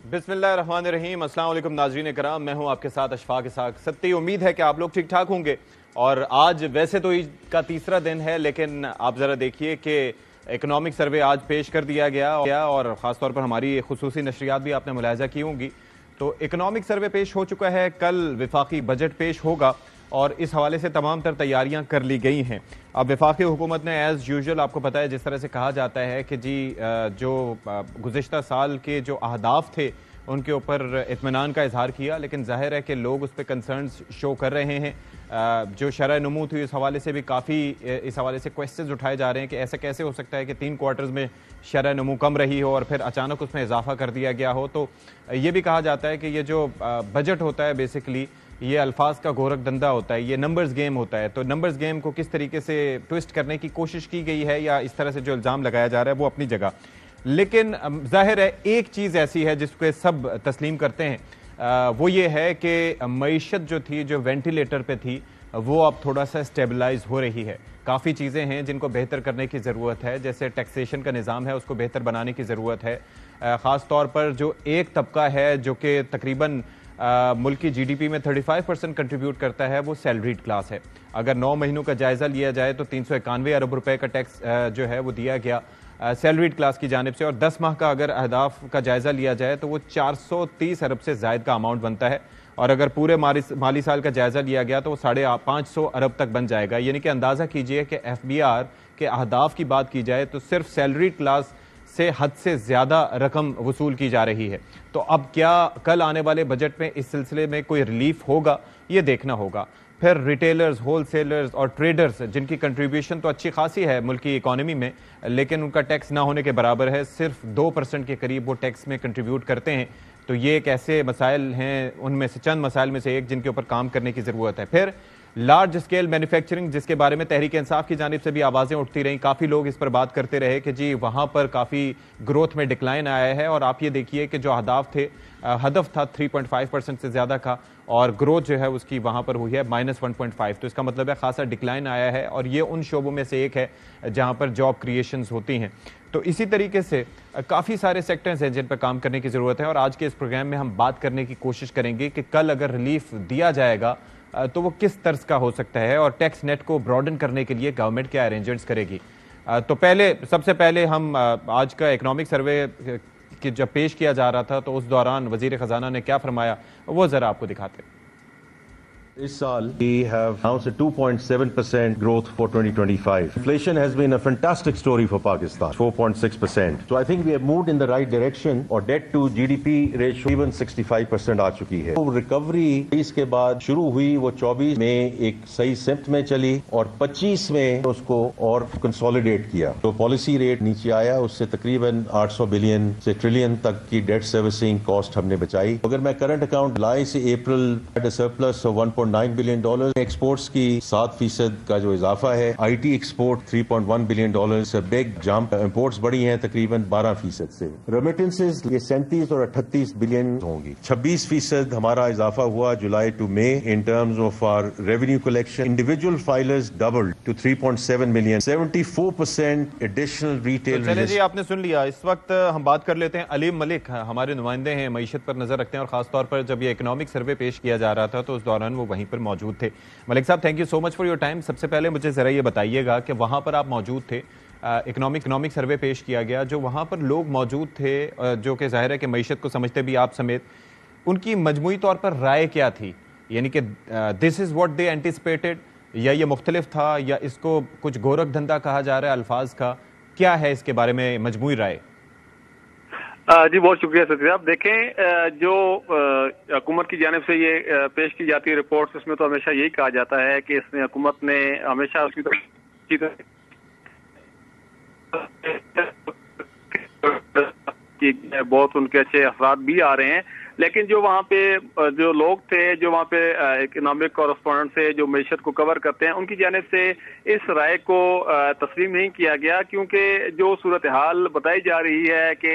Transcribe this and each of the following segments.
बिस्मिल्लाहिर्रहमानिर्रहीम। अस्सलाम वालेकुम नाज़रीन कराम, मैं हूं आपके साथ अशफाक इसाक सत्ती। उम्मीद है कि आप लोग ठीक ठाक होंगे। और आज वैसे तो ईद का तीसरा दिन है, लेकिन आप ज़रा देखिए कि इकनॉमिक सर्वे आज पेश कर दिया गया और ख़ासतौर पर हमारी खुसूसी नशरियात भी आपने मुलाहिजा की होंगी। तो इकनॉमिक सर्वे पेश हो चुका है, कल विफाकी बजट पेश होगा और इस हवाले से तमाम तर तैयारियां कर ली गई हैं। अब वफाकी हुकूमत ने एज़ यूजुअल, आपको पता है जिस तरह से कहा जाता है कि जी जो गुज़िश्ता साल के जो अहदाफ थे उनके ऊपर इत्मीनान का इजहार किया, लेकिन जाहिर है कि लोग उस पर कंसर्न्स शो कर रहे हैं। जो शरह नमू थी इस हवाले से भी काफ़ी इस हवाले से क्वेश्चंस उठाए जा रहे हैं कि ऐसा कैसे हो सकता है कि 3 क्वार्टर्स में शरह नमू कम रही हो और फिर अचानक उसमें इजाफा कर दिया गया हो। तो ये भी कहा जाता है कि ये जो बजट होता है बेसिकली ये अल्फाज का गोरख धंधा होता है, ये नंबर्स गेम होता है। तो नंबर्स गेम को किस तरीके से ट्विस्ट करने की कोशिश की गई है या इस तरह से जो इल्ज़ाम लगाया जा रहा है वो अपनी जगह, लेकिन जाहिर है एक चीज़ ऐसी है जिसको सब तस्लीम करते हैं, वो ये है कि मईशत जो थी, जो वेंटिलेटर पे थी, वो अब थोड़ा सा स्टेबलाइज हो रही है। काफ़ी चीज़ें हैं जिनको बेहतर करने की ज़रूरत है, जैसे टैक्सेशन का निज़ाम है उसको बेहतर बनाने की ज़रूरत है। ख़ास तौर पर जो एक तबका है जो कि तकरीबन मुल्क की जीडीपी में 35% कंट्रीब्यूट करता है, वो सैलरीड क्लास है। अगर 9 महीनों का जायजा लिया जाए तो 391 अरब रुपए का टैक्स जो है वो दिया गया सैलरीड क्लास की जानिब से, और 10 माह का अगर अहदाफ का जायजा लिया जाए तो वो 430 अरब से जायद का अमाउंट बनता है। और अगर पूरे माली साल का जायजा लिया गया तो वो 550 अरब तक बन जाएगा। यानी कि अंदाजा कीजिए कि एफबीआर के अहदाफ की बात की जाए तो सिर्फ सैलरीड क्लास से हद से ज्यादा रकम वसूल की जा रही है। तो अब क्या कल आने वाले बजट में इस सिलसिले में कोई रिलीफ होगा, ये देखना होगा। फिर रिटेलर्स, होलसेलर्स और ट्रेडर्स जिनकी कंट्रीब्यूशन तो अच्छी खासी है मुल्क की इकॉनमी में, लेकिन उनका टैक्स ना होने के बराबर है, सिर्फ 2% के करीब वो टैक्स में कंट्रीब्यूट करते हैं। तो ये एक ऐसे मसाइल हैं, उनमें से चंद मसाइल में से एक जिनके ऊपर काम करने की ज़रूरत है। फिर लार्ज स्केल मैन्युफैक्चरिंग, जिसके बारे में तहरीक इंसाफ की जानिब से भी आवाज़ें उठती रहीं, काफ़ी लोग इस पर बात करते रहे कि जी वहाँ पर काफ़ी ग्रोथ में डिक्लाइन आया है। और आप ये देखिए कि जो अहदाफ थे, हदफ था 3.5% से ज़्यादा का, और ग्रोथ जो है उसकी वहाँ पर हुई है -1.5। तो इसका मतलब है खासा डिक्लाइन आया है, और ये उन शोबों में से एक है जहाँ पर जॉब क्रिएशंस होती हैं। तो इसी तरीके से काफ़ी सारे सेक्टर्स हैं जिन पर काम करने की ज़रूरत है, और आज के इस प्रोग्राम में हम बात करने की कोशिश करेंगे कि कल अगर रिलीफ दिया जाएगा तो वो किस तर्ज का हो सकता है, और टैक्स नेट को ब्रॉडन करने के लिए गवर्नमेंट क्या अरेंजमेंट्स करेगी। तो सबसे पहले हम आज का इकनॉमिक सर्वे कि जब पेश किया जा रहा था तो उस दौरान वजीर खजाना ने क्या फरमाया वो जरा आपको दिखाते हैं। This साल we have announced a 2.7% growth for 2025. Inflation has been a fantastic story for Pakistan, 4.6%. So I think we have moved in the right direction. और debt to GDP ratio even 65% आ चुकी है। तो recovery इसके बाद शुरू हुई, वो 24 में एक सही सिम्त में चली और 25 में उसको और कंसोलिडेट किया। तो पॉलिसी रेट नीचे आया, उससे तकरीबन 800 बिलियन से ट्रिलियन तक की डेट सर्विसिंग कॉस्ट हमने बचाई। अगर मैं करंट अकाउंट जुलाई से अप्रैल सरप्लस ऑफ $1.9 बिलियन, एक्सपोर्ट्स की 7% का जो इजाफा है, IT export $3.1 billion, big jump, imports बढ़ी हैं तकरीबन 12% से। रेमिटेंसेस ये 37 और 38 बिलियन होंगी। 26% हमारा इजाफा हुआ July to May in terms of our revenue collection. Individual filers doubled to 3.7 million, 74% additional retail. तो चलिए जी, आपने सुन लिया। इस वक्त हम बात कर लेते हैं अलीम मलिक, हमारे नुमाइंदे हैं, मईशत पर नजर रखते हैं, और खासतौर पर जब ये इकनॉमिक सर्वे पेश किया जा रहा था तो उस दौरान वो वहीं पर मौजूद थे। मलिक साहब, thank you so much for your time. सबसे पहले मुझे जरा ये बताइएगा कि वहां पर आप मौजूद थे, इकनॉमिक सर्वे पेश किया गया, जो वहां पर लोग मौजूद थे, जो कि जाहिर है कि मईशत को समझते भी आप समेत, उनकी मजमूई तौर पर राय क्या थी? यानी कि this is what they anticipated, या ये मुख्तलिफ था, या इसको कुछ गोरख धंधा कहा जा रहा है अल्फाज का? क्या है इसके बारे में मजमूई राय? जी बहुत शुक्रिया सतीश साहब। देखें, जो हुकूमत की जानिब से ये पेश की जाती है रिपोर्ट्स, उसमें तो हमेशा यही कहा जाता है कि इसने हुकूमत ने हमेशा उसकी बहुत उनके अच्छे असरात भी आ रहे हैं, लेकिन जो वहाँ पे जो लोग थे, जो वहाँ पे इकोनॉमिक कॉरेस्पॉन्डेंट से जो मैशत को कवर करते हैं, उनकी जानिब से इस राय को तस्लीम नहीं किया गया, क्योंकि जो सूरत हाल बताई जा रही है कि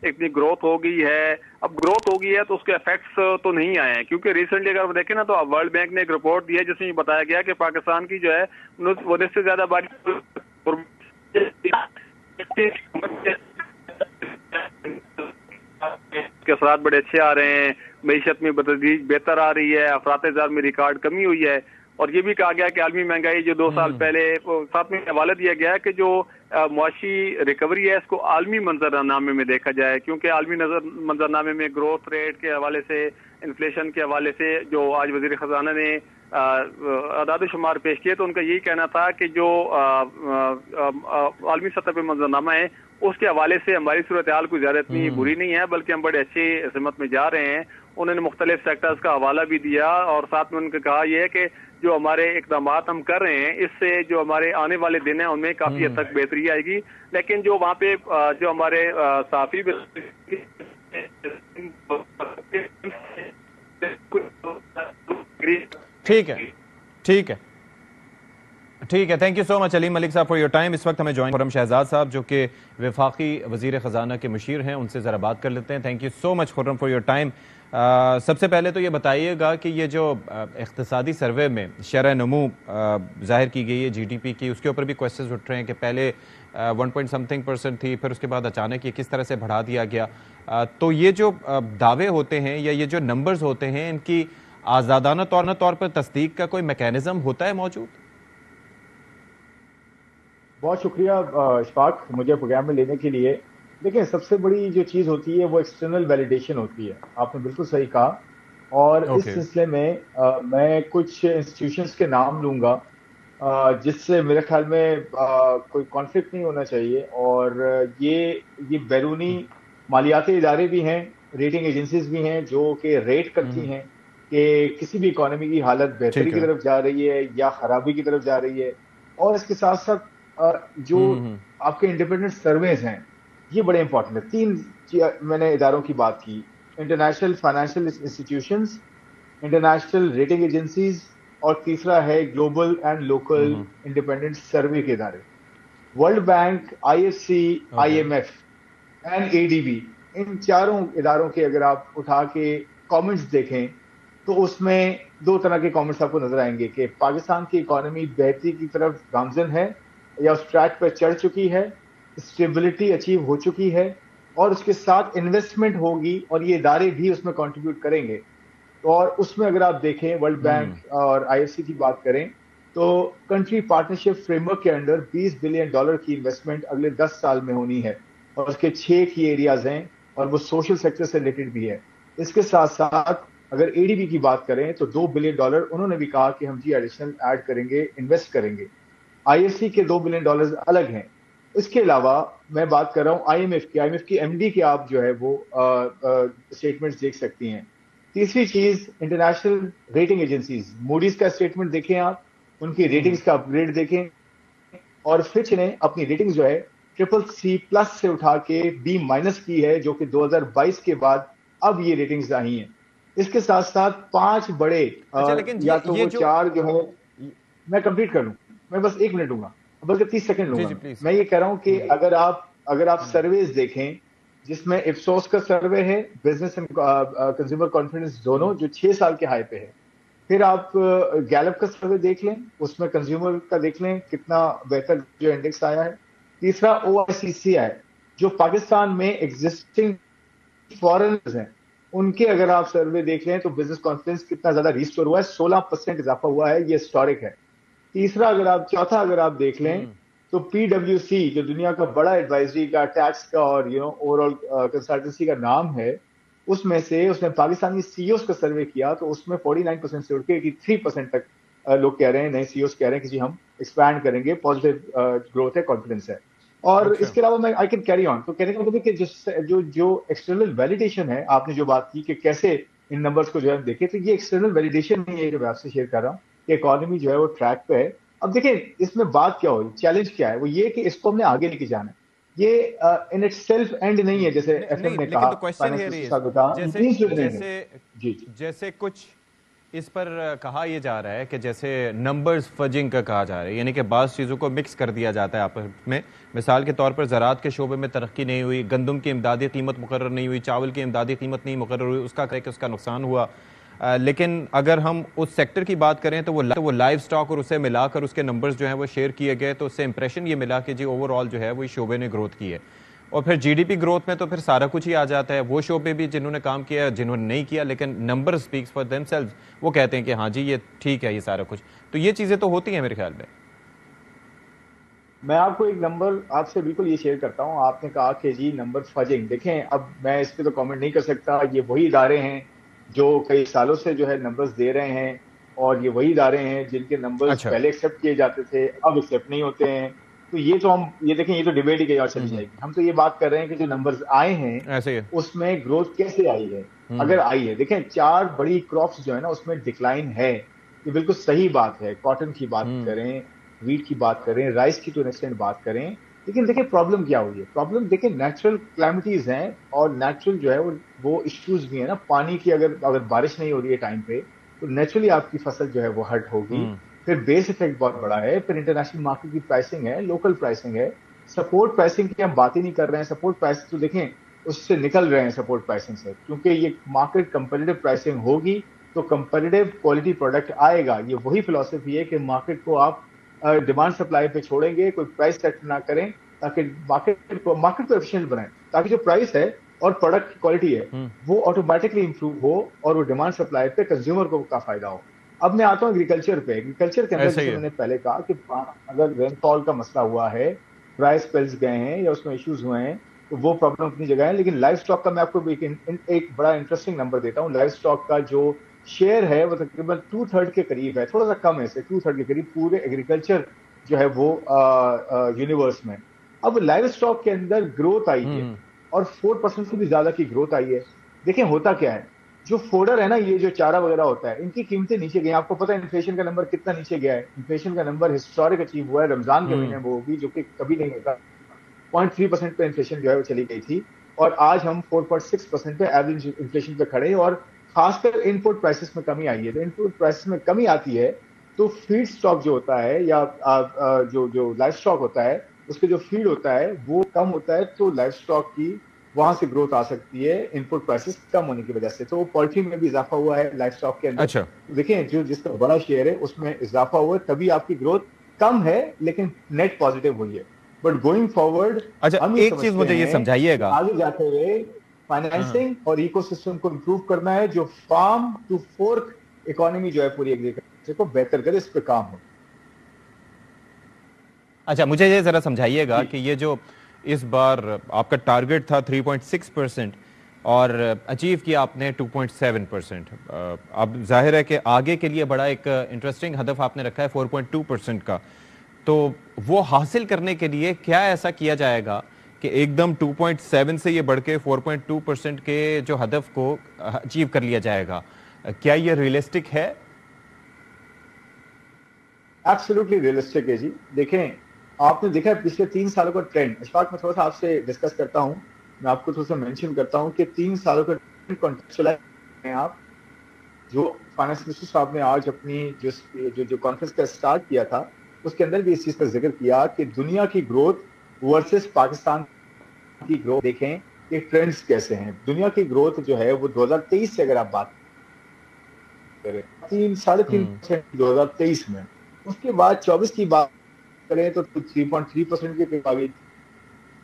इतनी ग्रोथ हो गई है, अब ग्रोथ हो गई है तो उसके इफेक्ट्स तो नहीं आए हैं। क्योंकि रिसेंटली अगर आप देखें ना, तो वर्ल्ड बैंक ने एक रिपोर्ट दी है जिसमें ये बताया गया कि पाकिस्तान की जो है वो से ज्यादा बारिश के असरात बड़े अच्छे आ रहे हैं, मईशत में बतदरीज बेहतर आ रही है, अफरात-ए-ज़र में रिकॉर्ड कमी हुई है। और ये भी कहा गया कि आलमी महंगाई जो 2 साल पहले, साथ में हवाला दिया गया है कि जो मुआशी रिकवरी है इसको आलमी मंजरनामे में देखा जाए, क्योंकि आलमी मंजरनामे में ग्रोथ रेट के हवाले से, इन्फ्लेशन के हवाले से जो आज वजीर खजाना ने अदाद शुमार पेश किए, तो उनका यही कहना था कि जो आलमी सतह पर मंजरनामा है उसके हवाले से हमारी सूरत हाल कोई ज्यादा इतनी बुरी नहीं है, बल्कि हम बड़े अच्छी सिमत में जा रहे हैं। उन्होंने मुख्तलिफ सेक्टर्स का हवाला भी दिया और साथ में उन्होंने कहा यह है कि जो हमारे इकदाम हम कर रहे हैं इससे जो हमारे आने वाले दिन है उनमें काफी हद तक बेहतरी आएगी। लेकिन जो वहाँ पे जो हमारे साफी ठीक है, ठीक है, ठीक है। Thank you so much Aleem Malik साहब फॉर योर टाइम। इस वक्त हमें ज्वाइन खुर्रम शहजाद साहब जो कि वफाकी वजीर ख़जाना के मुशीर हैं, उनसे ज़रा बात कर लेते हैं। Thank you so much Khurram for your time. सबसे पहले तो ये बताइएगा कि ये जो इक़्तिसादी सर्वे में शरह नमू ज़ाहिर की गई है GDP की, उसके ऊपर भी क्वेश्चन उठ रहे हैं कि पहले 1.something% थी, फिर उसके बाद अचानक ये किस तरह से बढ़ा दिया गया। तो ये जो दावे होते हैं या ये जो नंबर्स होते हैं, इनकी आज़ादाना तौर पर तस्दीक का कोई मैकेनिज्म होता है मौजूद? बहुत शुक्रिया इशफाक मुझे प्रोग्राम में लेने के लिए। देखिए, सबसे बड़ी जो चीज़ होती है वो एक्सटर्नल वैलिडेशन होती है, आपने बिल्कुल सही कहा। और इस सिलसिले में मैं कुछ इंस्टीट्यूशंस के नाम लूँगा जिससे मेरे ख्याल में कोई कॉन्फ्लिक्ट नहीं होना चाहिए। और ये बैरूनी मालियाती इदारे भी हैं, रेटिंग एजेंसीज भी हैं जो कि रेट करती हैं कि किसी भी इकोनॉमी की हालत बेहतरी की तरफ जा रही है या खराबी की तरफ जा रही है। और इसके साथ साथ जो आपके इंडिपेंडेंट सर्वेज हैं ये बड़े इंपॉर्टेंट है। 3 मैंने इदारों की बात की, international financial institutions, international rating agencies, और तीसरा है ग्लोबल एंड लोकल इंडिपेंडेंट सर्वे के इदारे। World bank, IFC, IMF and ADB, इन चारों इदारों के अगर आप उठा के कमेंट्स देखें तो उसमें 2 तरह के कमेंट्स आपको नजर आएंगे कि पाकिस्तान की इकोनॉमी बेहतरी की तरफ गामजन है या उस ट्रैक पर चढ़ चुकी है, स्टेबिलिटी अचीव हो चुकी है, और उसके साथ इन्वेस्टमेंट होगी और ये इदारे भी उसमें कंट्रीब्यूट करेंगे। और उसमें अगर आप देखें वर्ल्ड बैंक और IFC की बात करें तो कंट्री पार्टनरशिप फ्रेमवर्क के अंडर $20 बिलियन की इन्वेस्टमेंट अगले 10 साल में होनी है, और उसके 6 की एरियाज हैं और वो सोशल सेक्टर से रिलेटेड भी है। इसके साथ साथ अगर ADB की बात करें तो $2 बिलियन उन्होंने भी कहा कि हम जी एडिशनल ऐड करेंगे, इन्वेस्ट करेंगे। IFC के $2 बिलियन अलग हैं। इसके अलावा मैं बात कर रहा हूँ IMF की MD के आप जो है वो स्टेटमेंट्स देख सकती हैं। तीसरी चीज, इंटरनेशनल रेटिंग एजेंसीज, मूडीज का स्टेटमेंट देखें आप, उनकी रेटिंग्स का अपग्रेड देखें। और फिच ने अपनी रेटिंग्स जो है CCC+ से उठा के B- की है, जो कि 2022 के बाद अब ये रेटिंग्स आई हैं। इसके साथ साथ 5 बड़े या तो वो 4 जो है, मैं कंप्लीट कर लूं, मैं बस 1 मिनट लूंगा, बल्कि 30 सेकंड लूंगा। मैं ये कह रहा हूं कि अगर आप सर्वेज देखें जिसमें इप्सोस का सर्वे है, बिजनेस एंड कंज्यूमर कॉन्फिडेंस दोनों, जो 6 साल के हाई पे है। फिर आप गैलप का सर्वे देख लें, उसमें कंज्यूमर का देख लें कितना बेहतर जो इंडेक्स आया है। तीसरा OICC है, जो पाकिस्तान में एग्जिस्टिंग फॉरेनर्स हैं उनके अगर आप सर्वे देख लें तो बिजनेस कॉन्फिडेंस कितना ज्यादा रिस्टोर हुआ है, 16% इजाफा हुआ है, ये हिस्टोरिक है। चौथा अगर आप देख लें तो PwC, जो दुनिया का बड़ा एडवाइजरी का, टैक्स का और ओवरऑल कंसल्टेंसी का नाम है, उसमें से उसने पाकिस्तानी CEOs का सर्वे किया तो उसमें 49% से उठ के 83% तक लोग कह रहे हैं, नए CEOs कह रहे हैं कि जी हम एक्सपैंड करेंगे, पॉजिटिव ग्रोथ है, कॉन्फिडेंस है। और इसके अलावा मैं आई कैन कैरी ऑन। तो कहने का मतलब कि जो एक्सटर्नल वैलिडेशन है, आपने जो बात की कि कैसे इन नंबर्स को जो है देखें, तो ये एक्सटर्नल वैलिडेशन नहीं है जो मैं आपसे शेयर कर रहा हूँ कि इकोनॉमी जो है वो ट्रैक पे है। अब देखिए इसमें बात क्या हुई, चैलेंज क्या है, वो ये कि इसको हमने आगे लेके जाना है। ये इन इट सेल्फ एंड नहीं है, जैसे FM ने कहा, जैसे कुछ इस पर कहा यह जा रहा है कि जैसे नंबर्स फजिंग का कहा जा रहा है, यानी कि बाज़ चीज़ों को मिक्स कर दिया जाता है आपस में। मिसाल के तौर पर ज़राअत के शोबे में तरक्की नहीं हुई, गंदम की इमदादी कीमत मुकर्रर नहीं हुई, चावल की इमदादी कीमत नहीं मुकर्रर हुई, उसका कह के उसका नुकसान हुआ। लेकिन अगर हम उस सेक्टर की बात करें तो वो लाइव स्टॉक और उसे मिलाकर उसके नंबर्स जो हैं वो शेयर किए गए, तो उससे इंप्रेशन ये मिला कि जी ओवरऑल जो है वो इस शोबे ने ग्रोथ की है। और फिर जीडीपी ग्रोथ में तो फिर सारा कुछ ही आ जाता है। वो शोबे भी जिन्होंने काम किया, जिन्होंने नहीं किया, लेकिन नंबर स्पीक्स फॉर देमसेल्व्स, वो कहते हैं कि हाँ जी ये ठीक है, ये सारा कुछ। तो ये चीजें तो होती हैं मेरे ख्याल में। मैं आपको एक नंबर आपसे बिल्कुल ये शेयर करता हूं। आपने कहा कि जी नंबर फजिंग, देखें अब मैं इस पे तो कमेंट नहीं कर सकता। ये वही इदारे हैं जो कई सालों से जो है नंबर्स दे रहे हैं, और ये वही इदारे हैं जिनके नंबर्स अच्छा। पहले एक्सेप्ट किए जाते थे, अब एक्सेप्ट नहीं होते हैं। तो ये तो हम ये देखें, ये तो डिबेट ही कहीं और चली जाएगी। हम तो ये बात कर रहे हैं कि जो नंबर्स आए हैं ऐसे ही है। उसमें ग्रोथ कैसे आई है, अगर आई है। देखें 4 बड़ी क्रॉप्स जो है ना उसमें डिक्लाइन है, ये बिल्कुल सही बात है। कॉटन की बात करें, वीट की बात करें, राइस की तो एक्सटेंट बात करें, लेकिन देखिए प्रॉब्लम क्या हुई है। प्रॉब्लम देखिए नेचुरल क्लैमिटीज हैं, और नेचुरल जो है वो इश्यूज भी है ना। पानी की अगर बारिश नहीं हो रही है टाइम पे, तो नेचुरली आपकी फसल जो है वो हर्ट होगी। फिर बेस इफेक्ट बहुत बड़ा है, फिर इंटरनेशनल मार्केट की प्राइसिंग है, लोकल प्राइसिंग है। सपोर्ट प्राइसिंग की हम बात ही नहीं कर रहे हैं। सपोर्ट प्राइस तो देखें उससे निकल रहे हैं सपोर्ट प्राइसिंग से, क्योंकि ये मार्केट कंपेटिटिव प्राइसिंग होगी तो कंपेटिटिव क्वालिटी प्रोडक्ट आएगा। ये वही फिलॉसफी है कि मार्केट को आप डिमांड सप्लाई पे छोड़ेंगे, कोई प्राइस सेट ना करें, ताकि मार्केट को एफिशिएंट बनाएं, ताकि जो प्राइस है और प्रोडक्ट की क्वालिटी है वो ऑटोमेटिकली इंप्रूव हो और वो डिमांड सप्लाई पे कंज्यूमर को का फायदा हो। अब मैं आता हूँ एग्रीकल्चर पे। एग्रीकल्चर के अंदर जैसे मैंने पहले कहा कि अगर रेनफॉल का मसला हुआ है, ड्राई स्पेल्स गए हैं या उसमें इश्यूज हुए हैं, तो वो प्रॉब्लम अपनी जगह है। लेकिन लाइव स्टॉक का मैं आपको एक बड़ा इंटरेस्टिंग नंबर देता हूँ। लाइव स्टॉक का जो शेयर है वो तकरीबन 2/3 के करीब है, थोड़ा सा कम है, 2/3 के करीब पूरे एग्रीकल्चर जो है वो यूनिवर्स में। अब लाइव स्टॉक के अंदर ग्रोथ आई है और 4% से भी ज्यादा की ग्रोथ आई है। देखें होता क्या है, जो फोडर है ना, ये जो चारा वगैरह होता है, इनकी कीमतें नीचे गई। आपको पता है इन्फ्लेशन का नंबर कितना नीचे गया है? इन्फ्लेशन का नंबर हिस्टोरिक अचीव हुआ है रमजान के महीने में, वो भी जो कि कभी नहीं होता। 0.3% पे इन्फ्लेशन जो है वो चली गई थी, और आज हम 4.6% पे एवरेज इन्फ्लेशन पे खड़े हैं। और खासकर इनपुट प्राइसेस में कमी आई है। तो इनपुट प्राइसेस में कमी आती है तो फीड स्टॉक जो होता है या जो लाइव स्टॉक होता है, उसके जो फीड होता है वो कम होता है, तो लाइव स्टॉक की वहां से ग्रोथ आ सकती है इनपुट प्राइसेस कम होने की वजह से। तो पोल्ट्री में भी इजाफा हुआ है लाइव स्टॉक के अंदर। अच्छा। देखिए जो जिसका बड़ा शेयर है उसमें इजाफा हुआ है, तभी आपकी ग्रोथ कम है लेकिन नेट पॉजिटिव हुई है। बट गोइंग फॉरवर्ड, अच्छा एक चीज मुझे ये समझाइएगा, आगे जाते हुए फाइनेंसिंग और इकोसिस्टम को इंप्रूव करना है, जो फार्म टू फोर्क इकोनॉमी जो है पूरी एग्रीकल्चर को बेहतर करे, इस पे काम हो। अच्छा मुझे ये जरा समझाइएगा कि ये जो इस बार आपका टारगेट था 3.6% और अचीव किया आपने 2.7%। अब जाहिर है कि आगे के लिए बड़ा एक इंटरेस्टिंग हदफ आपने रखा है 4.2% का। तो वो हासिल करने के लिए क्या ऐसा किया जाएगा कि एकदम 2.7 से ये बढ़ के 4.2% के जो हदफ को अचीव कर लिया जाएगा? क्या ये रियलिस्टिक है? एब्सोल्युटली रियलिस्टिक है जी। देखें आपने देखा है पिछले 3 सालों का ट्रेंड। इशफाक मैं थोड़ा सा आपसे डिस्कस करता हूं, मैं आपको थोड़ा सा मेंशन करता हूं कि 3 सालों का ट्रेंड कॉन्टेक्चुअलाइज हैं आप। जो फाइनेंस मिनिस्टर साहब ने आज अपनी जो कॉन्फ्रेंस का स्टार्ट किया था उसके अंदर भी इस चीज का जिक्र किया कि दुनिया की ग्रोथ वर्सेस पाकिस्तान की ग्रोथ देखें कि ट्रेंड्स कैसे हैं। दुनिया की ग्रोथ जो है वो 2023 से अगर आप बात करें 3-3.5% 2023 में, उसके बाद 24 की बात करें तो 3.3% के करीब आ गई।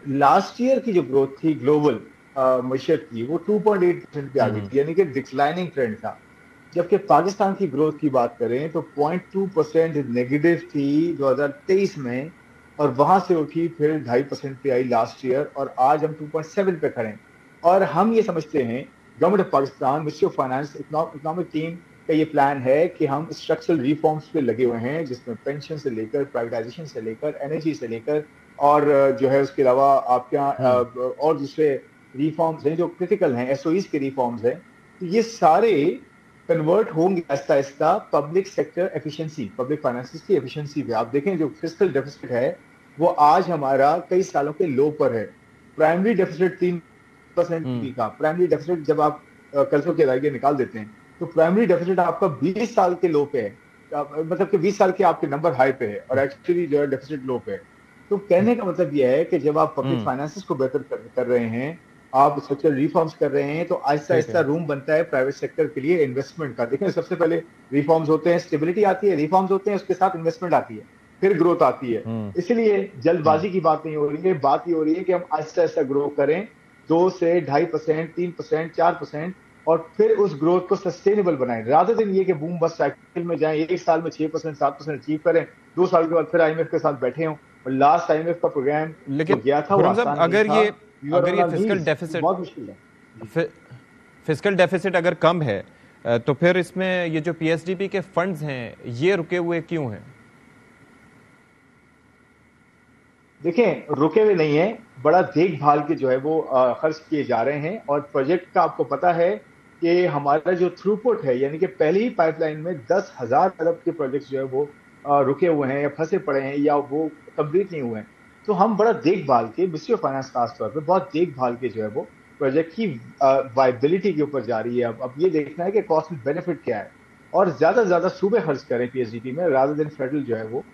लास्ट ईयर की जो ग्रोथ थी ग्लोबल मईशत की वो 2.8% पे आ गई थी, यानी कि डिक्लाइनिंग ट्रेंड था। जबकि पाकिस्तान की ग्रोथ की बात करें तो 0.2% नेगेटिव थी 2023 में, और वहां से उठी फिर 2.5% पे आई लास्ट ईयर, और आज हम 2.7 पे खड़े हैं। और हम ये समझते हैं, government of Pakistan, ministry of finance, economic team का ये प्लान है कि हम स्ट्रक्चरल रिफॉर्म्स पे लगे हुए हैं, जिसमें पेंशन से लेकर, प्राइवेटाइजेशन से लेकर, एनर्जी से लेकर, और जो है उसके अलावा आपके यहाँ और दूसरे रिफॉर्म्स हैं जो क्रिटिकल हैं, एसओईज के रिफॉर्म्स हैं। तो ये सारे कन्वर्ट होंगे Aahista Aahista public sector efficiency, public finances की एफिशिएंसी पे। आप देखें जो फिस्कल डेफिसिट है वो आज हमारा कई सालों के लो पर है। प्राइमरी डेफिसिट 3% का, प्राइमरी डेफिसिट जब आप कर्जों के अदायगी निकाल देते हैं तो प्राइमरी डेफिसिट आपका 20 साल के लो पे है, मतलब कि 20 साल के आपके नंबर हाई पे है और एक्चुअली जो है डेफिसिट लो पे है। तो कहने का मतलब यह है कि जब आप पब्लिक फाइनेंसेस को बेहतर कर रहे हैं, आप स्ट्रक्चरल रिफॉर्म्स कर रहे हैं, तो आहिस्ता आहिस्ता रूम बनता है प्राइवेट सेक्टर के लिए इन्वेस्टमेंट का। देखें सबसे पहले रिफॉर्म्स होते हैं, स्टेबिलिटी आती है, रिफॉर्म्स होते हैं, उसके साथ इन्वेस्टमेंट आती है। फिर ग्रोथ आती है। इसलिए जल्दबाजी की बात नहीं हो रही है, बात ये हो रही है कि हम आहिस्ता आहिस्ता ग्रो करें, 2 से 2.5%, 3%, 4%, और फिर उस ग्रोथ को सस्टेनेबल बनाएं, रादर देन ये कि बूम बस साइकिल में जाएं, एक साल में 6%, 7% अचीव करें, 2 साल के बाद फिर आईएमएफ के साथ बैठे हों। और लास्ट आईएमएफ का प्रोग्राम जो लेकिन गया था वो खुर्रम साहब, आसान नहीं था, अगर ये फिस्कल डेफिसिट बहुत मुश्किल है। फिस्कल डेफिसिट अगर कम है तो फिर इसमें ये जो पीएसडीपी के फंड्स हैं ये रुके हुए क्यों हैं? देखें, रुके हुए नहीं है, बड़ा देखभाल के जो है वो खर्च किए जा रहे हैं। और प्रोजेक्ट का आपको पता है कि हमारा जो थ्रूपुट है, यानी कि पहली ही पाइपलाइन में 10,000 अरब के प्रोजेक्ट्स जो है वो रुके हुए हैं या फंसे पड़े हैं या वो कंप्लीट नहीं हुए हैं। तो हम बड़ा देखभाल के, मिनिस्ट्री ऑफ फाइनेंस खास तौर पर बहुत देखभाल के जो है वो प्रोजेक्ट की वायबिलिटी के ऊपर जा रही है। अब ये देखना है कि कॉस्ट बेनिफिट क्या है, और ज्यादा से ज्यादा सूबे खर्च करें पीएसडीपी में, रादर देन फेडरल जो है वो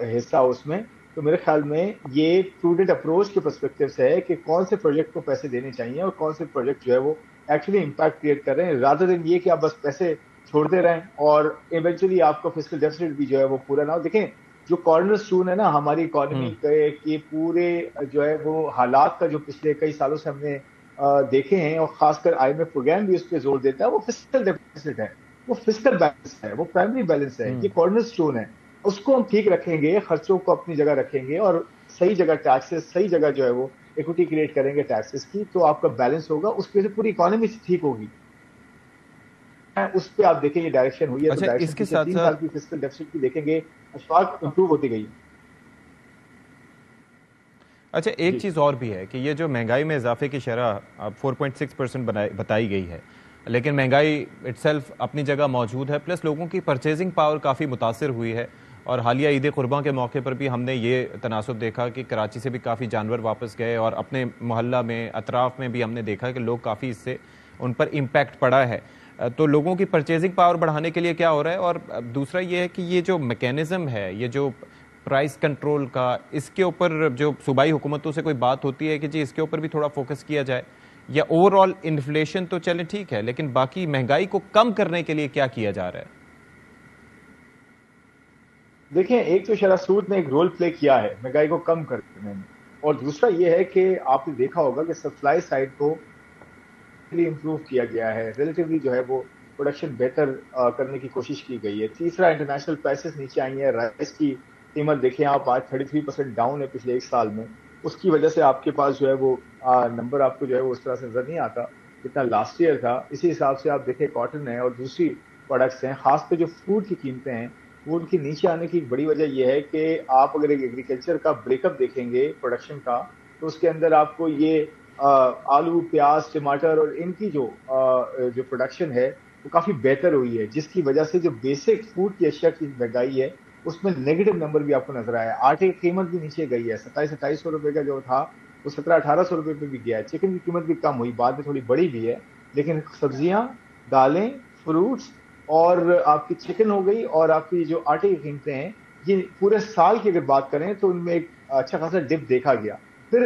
हिस्सा उसमें। तो मेरे ख्याल में ये प्रूडेंट अप्रोच के पर्सपेक्टिव से है कि कौन से प्रोजेक्ट को पैसे देने चाहिए और कौन से प्रोजेक्ट जो है वो एक्चुअली इम्पैक्ट क्रिएट कर रहे हैं, रादर देन ये कि आप बस पैसे छोड़ते रहें और इवेंचुअली आपका फिस्कल डेफिसिट भी जो है वो पूरा ना हो। देखें, जो कॉर्नर स्टोन है ना हमारी इकोनॉमी के पूरे जो है वो हालात का, जो पिछले कई सालों से हमने देखे हैं, और खासकर आईएमएफ प्रोग्राम भी उस पर जोर देता है, वो फिस्कल डेफिसिट है, वो फिस्कल बैलेंस है, वो प्राइमरी बैलेंस है, ये कॉर्नर स्टोन है। उसको हम ठीक रखेंगे, खर्चों को अपनी जगह रखेंगे और सही जगह टैक्सेस, सही जगह जो है वो इक्विटी क्रिएट करेंगे टैक्सेस की, तो आपका बैलेंस होगा, उसकी वजह से पूरी इकोनॉमी ठीक होगी। उस पर आप देखेंगे डायरेक्शन हुई है। अच्छा, तो डायरेक्शन इसके साथ 3 साल की फिस्कल डेफिसिट की देखेंगे, अशफाक इंप्रूव होती गई। अच्छा, एक चीज़ और भी है कि ये जो महंगाई में इजाफे की शरह 4.6% बताई गई है, लेकिन महंगाई इटसेल्फ अपनी जगह मौजूद है, प्लस लोगों की परचेजिंग पावर काफ़ी मुतासिर हुई है। और हालिया ईद कुर्बान के मौके पर भी हमने ये तनासुब देखा कि कराची से भी काफ़ी जानवर वापस गए, और अपने मोहल्ला में, अतराफ़ में भी हमने देखा कि लोग काफ़ी इससे उन पर इम्पैक्ट पड़ा है। तो लोगों की परचेजिंग पावर बढ़ाने के लिए क्या हो रहा है? और दूसरा ये है कि ये जो मैकेनिज़्म है, ये जो प्राइस कंट्रोल का, इसके ऊपर जो सूबाई हुकूमतों से कोई बात होती है कि जी इसके ऊपर भी थोड़ा फोकस किया जाए, या ओवरऑल इन्फ्लेशन तो चले ठीक है, लेकिन बाकी महंगाई को कम करने के लिए क्या किया जा रहा है? देखिए, एक तो शरह सूद ने एक रोल प्ले किया है महंगाई को कम करने में, और दूसरा ये है कि आपने देखा होगा कि सप्लाई साइड को इम्प्रूव किया गया है, रिलेटिवली जो है वो प्रोडक्शन बेहतर करने की कोशिश की गई है। तीसरा, इंटरनेशनल प्राइसेस नीचे आई हैं, राइस की कीमत देखें आप, आज 33% डाउन है पिछले एक साल में। उसकी वजह से आपके पास जो है वो नंबर आपको जो है वो उस तरह से नजर नहीं आता जितना लास्ट ईयर था। इसी हिसाब से आप देखें कॉटन है और दूसरी प्रोडक्ट्स हैं, खासकर जो फूड की कीमतें हैं, वो उनकी नीचे आने की बड़ी वजह यह है कि आप अगर एक एग्रीकल्चर का ब्रेकअप देखेंगे प्रोडक्शन का, तो उसके अंदर आपको ये आलू, प्याज, टमाटर और इनकी जो प्रोडक्शन है वो काफी बेहतर हुई है, जिसकी वजह से जो बेसिक फूड की अशिया की महंगाई है उसमें नेगेटिव नंबर भी आपको नजर आया। आटे की कीमत भी नीचे गई है, 2700-2800 रुपए का जो था वो 1700-1800 रुपए पे भी गया है। चिकन की कीमत भी कम हुई, बाद में थोड़ी बढ़ी भी है, लेकिन सब्जियां, दालें, फ्रूट्स और आपकी चिकन हो गई और आपकी जो आटे की कीमतें हैं, ये पूरे साल की अगर बात करें तो उनमें एक अच्छा खासा डिप देखा गया। फिर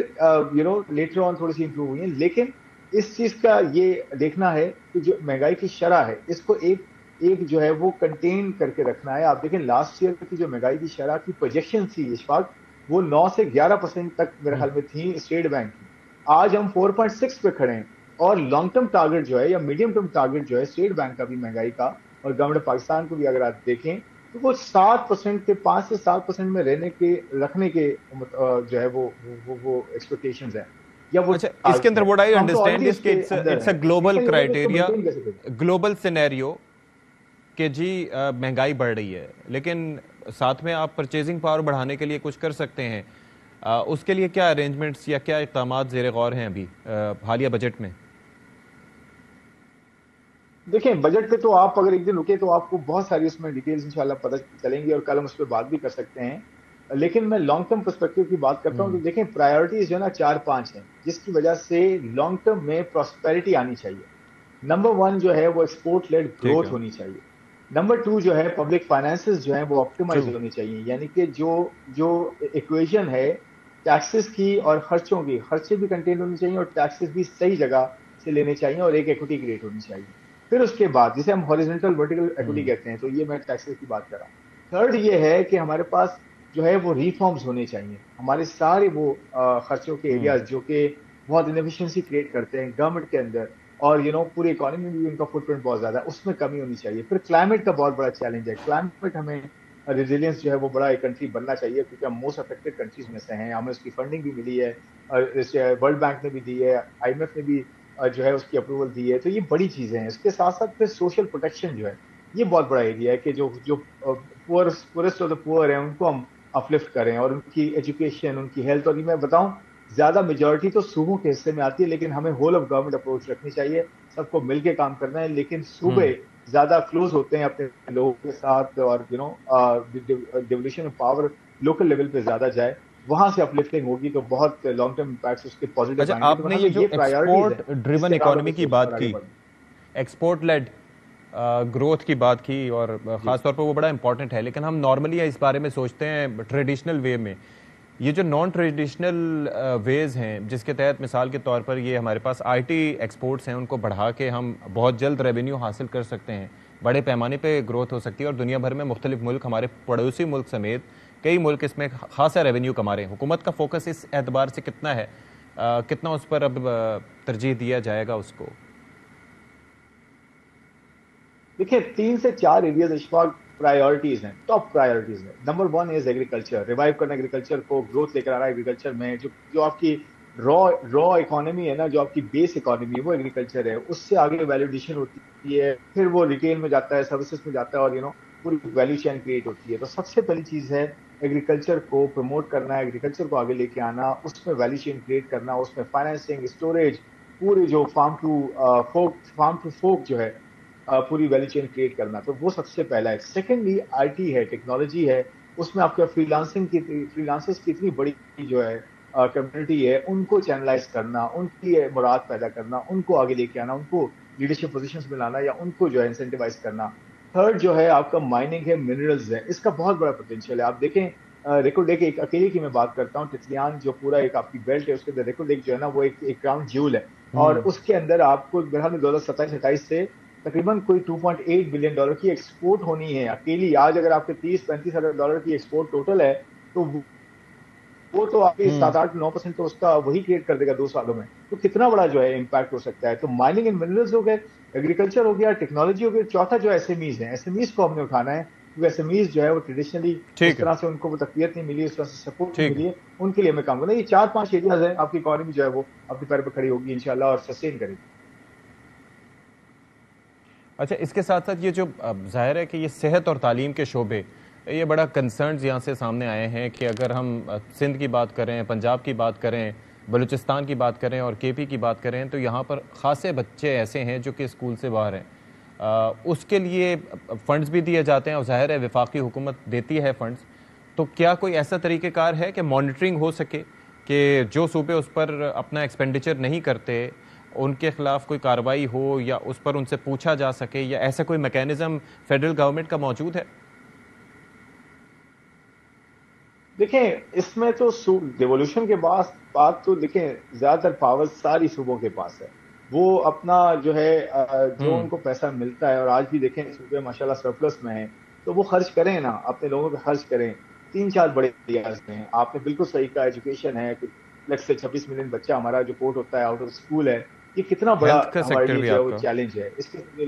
लेटर ऑन थोड़ी सी इंप्रूव हुई है, लेकिन इस चीज का ये देखना है कि जो महंगाई की शरह है इसको एक जो है वो कंटेन करके रखना है। आप देखें लास्ट ईयर की जो महंगाई की शरह की प्रोजेक्शन थी इस वक्त, वो 9 से 11% तक मेरे ख्याल में थी स्टेट बैंक की। आज हम 4.6 पे खड़े हैं, और लॉन्ग टर्म टारगेट जो है या मीडियम टर्म टारगेट जो है स्टेट बैंक का भी महंगाई का और गवर्नमेंट पाकिस्तान को भी अगर आप देखें तो वो 7% के 5 से 7% में रखने के जो है वो एक्सपेक्टेशंस है। या वो अच्छा, इसके अंदर व्हाट आई अंडरस्टैंड इज कि it's a global criteria, global scenario कि जी महंगाई बढ़ रही है, लेकिन साथ में आप परचेजिंग पावर बढ़ाने के लिए कुछ कर सकते हैं। उसके लिए क्या अरेंजमेंट्स या क्या इक़दामात ज़ेर गौर हैं अभी हालिया बजट में? देखें, बजट पे तो आप अगर एक दिन रुके तो आपको बहुत सारी उसमें डिटेल्स इंशाल्लाह पता चलेंगी और कल हम उस पर बात भी कर सकते हैं। लेकिन मैं लॉन्ग टर्म पर्सपेक्टिव की बात करता हूँ तो देखें, प्रायोरिटीज जो है ना 4-5 हैं जिसकी वजह से लॉन्ग टर्म में प्रॉस्पेरिटी आनी चाहिए। नंबर 1 जो है वो एक्सपोर्ट लेड ग्रोथ होनी चाहिए। नंबर 2 जो है पब्लिक फाइनेंसेस जो है वो ऑप्टिमाइज होनी चाहिए, यानी कि जो इक्वेशन है टैक्सेस की और खर्चों की, खर्चे भी कंटेन होने चाहिए और टैक्सेस भी सही जगह से लेने चाहिए और एक इक्विटी क्रिएट होनी चाहिए। फिर उसके बाद जिसे हम हॉरिजॉन्टल वर्टिकल इक्विटी कहते हैं, तो ये मैं टैक्सेस की बात कर रहा हूँ। थर्ड ये है कि हमारे पास जो है वो रिफॉर्म्स होने चाहिए। हमारे सारे वो खर्चों के एरियाज जो कि बहुत इनएफिशिएंसी क्रिएट करते हैं गवर्नमेंट के अंदर, और पूरी इकोनॉमी में भी उनका फुटप्रिंट बहुत ज्यादा है, उसमें कमी होनी चाहिए। फिर क्लाइमेट का बहुत बड़ा चैलेंज है। क्लाइमेट हमें रेजिलियंस जो है वो बड़ा एक कंट्री बनना चाहिए, क्योंकि हम मोस्ट अफेक्टेड कंट्रीज में से हैं। हमें उसकी फंडिंग भी मिली है, वर्ल्ड बैंक ने भी दी है, IMF ने भी जो है उसकी अप्रूवल दी है। तो ये बड़ी चीजें हैं। इसके साथ साथ फिर सोशल प्रोटेक्शन जो है ये बहुत बड़ा एरिया है, कि जो जो पुअरेस्ट ऑफ द पुअर है उनको हम अपलिफ्ट करें, और उनकी एजुकेशन, उनकी हेल्थ। और ये मैं बताऊं, ज्यादा मेजोरिटी तो सूबों के हिस्से में आती है, लेकिन हमें होल ऑफ गवर्नमेंट अप्रोच रखनी चाहिए, सबको मिलकर काम करना है। लेकिन सूबे ज्यादा क्लोज होते हैं अपने लोगों के साथ, और devolution of power local level पे ज्यादा जाए, वहां से अपलिफ्टिंग होगी तो बहुत लॉन्ग टर्म इंपैक्ट्स उसके पॉजिटिव आएंगे। आपने ये जो एक्सपोर्ट ड्रिवन इकोनॉमी की बात की, एक्सपोर्ट लेड ग्रोथ की बात की, और खासतौर पर वो बड़ा इंपॉर्टेंट है, लेकिन हम नॉर्मली इस बारे में सोचते हैं ट्रेडिशनल वे में। ये जो नॉन ट्रेडिशनल वेज हैं, जिसके तहत मिसाल के तौर पर ये हमारे पास IT एक्सपोर्ट्स हैं, उनको बढ़ा के हम बहुत जल्द रेवेन्यू हासिल कर सकते हैं, बड़े पैमाने पे ग्रोथ हो सकती है, और दुनिया भर में मुख्तलिफ मुल्क, हमारे पड़ोसी मुल्क समेत कई मुल्क इसमें खासा रेवेन्यू कमा रहे हैं। हुकूमत का फोकस इस एतबार से कितना है, कितना उस पर अब तरजीह दिया जाएगा उसको? देखिए 3 से 4 एरियाज इशफाक प्रायोरिटीज हैं, टॉप प्रायोरिटीज है। नंबर 1 इज एग्रीकल्चर, रिवाइव करना एग्रीकल्चर को, ग्रोथ लेकर आना एग्रीकल्चर में। जो आपकी रॉ इकोनॉमी है ना, जो आपकी बेस इकोनॉमी है वो एग्रीकल्चर है। उससे आगे वैल्यूएडिशन होती है, फिर वो रिटेल में जाता है, सर्विसेज में जाता है, और पूरी वैल्यू चेन क्रिएट होती है। तो सबसे पहली चीज है एग्रीकल्चर को प्रमोट करना, एग्रीकल्चर को आगे लेके आना, उसमें वैल्यू चेन क्रिएट करना, उसमें फाइनेंसिंग, स्टोरेज, पूरी जो फार्म टू फोक जो है पूरी वैल्यू चेन क्रिएट करना। तो वो सबसे पहला है। सेकेंडली IT है, टेक्नोलॉजी है, उसमें आपका फ्रीलांसर्स की इतनी बड़ी जो है कम्युनिटी है, उनको चैनलाइज करना, उनकी मुराद पैदा करना, उनको आगे लेके आना, उनको लीडरशिप पोजीशंस में लाना, या उनको जो है इंसेंटिवाइज करना। थर्ड जो है आपका माइनिंग है, मिनरल्स है, इसका बहुत बड़ा पोटेंशियल है। आप देखें रेको लेक एक अकेले की मैं बात करता हूँ, तितलियान जो पूरा एक आपकी बेल्ट है, उसके अंदर रेको लेक जो है ना वो एक क्राउन ज्यूल है, और उसके अंदर आपको 2027-28 से तकरीबन कोई $2.8 बिलियन की एक्सपोर्ट होनी है अकेली। आज अगर आपके $30-35 हजार की एक्सपोर्ट टोटल है, तो वो तो आपकी 7-8-9% तो उसका वही क्रिएट कर देगा 2 सालों में। तो कितना बड़ा जो है इम्पैक्ट हो सकता है। तो माइनिंग एंड मिनरल्स हो गए, एग्रीकल्चर हो गया, टेक्नोलॉजी हो गया। चौथा जो SMEs है, SMEs को हमने उठाना है, क्योंकि SMEs जो है वो ट्रेडिशनली इस तरह से उनको वो तकवीयत नहीं मिली, इस तरह से सपोर्ट नहीं मिली है, उनके लिए हमें काम करना है। ये 4-5 एरियाज है, आपकी इकोनॉमी जो है वो अपने पैर पर खड़ी होगी इंशाल्लाह, और सस्टेन करेगी। अच्छा, इसके साथ साथ ये जो जाहिर है कि ये सेहत और तालीम के शोबे, ये बड़ा कंसर्न्स यहाँ से सामने आए हैं कि अगर हम सिंध की बात करें, पंजाब की बात करें, बलूचिस्तान की बात करें और KP की बात करें, तो यहाँ पर खासे बच्चे ऐसे हैं जो कि स्कूल से बाहर हैं। उसके लिए फ़ंड्स भी दिए जाते हैं, और जाहिर है वफाकी हुकूमत देती है फ़ंड्स। तो क्या कोई ऐसा तरीक़ेकार है कि मॉनिटरिंग हो सके कि जो सूबे उस पर अपना एक्सपेंडिचर नहीं करते, उनके खिलाफ कोई कार्रवाई हो, या उस पर उनसे पूछा जा सके, या ऐसा कोई मैकेनिज्म फेडरल गवर्नमेंट का मौजूद है? देखें, इसमें तो डिवोल्यूशन के बाद तो देखें ज्यादातर पावर सारी सूबों के पास है। वो अपना जो है जो उनको पैसा मिलता है, और आज भी देखें सूबे माशाल्लाह सरप्लस में है, तो वो खर्च करें ना, अपने लोगों पे खर्च करें। 3-4 बड़े एरियाज हैं, आपने बिल्कुल सही कहा। एजुकेशन है, लेट्स से 26 मिलियन बच्चा हमारा जो कोर्ट होता है आउट ऑफ स्कूल है, ये कितना बड़ा हमारे लिए जो है वो चैलेंज है। इसके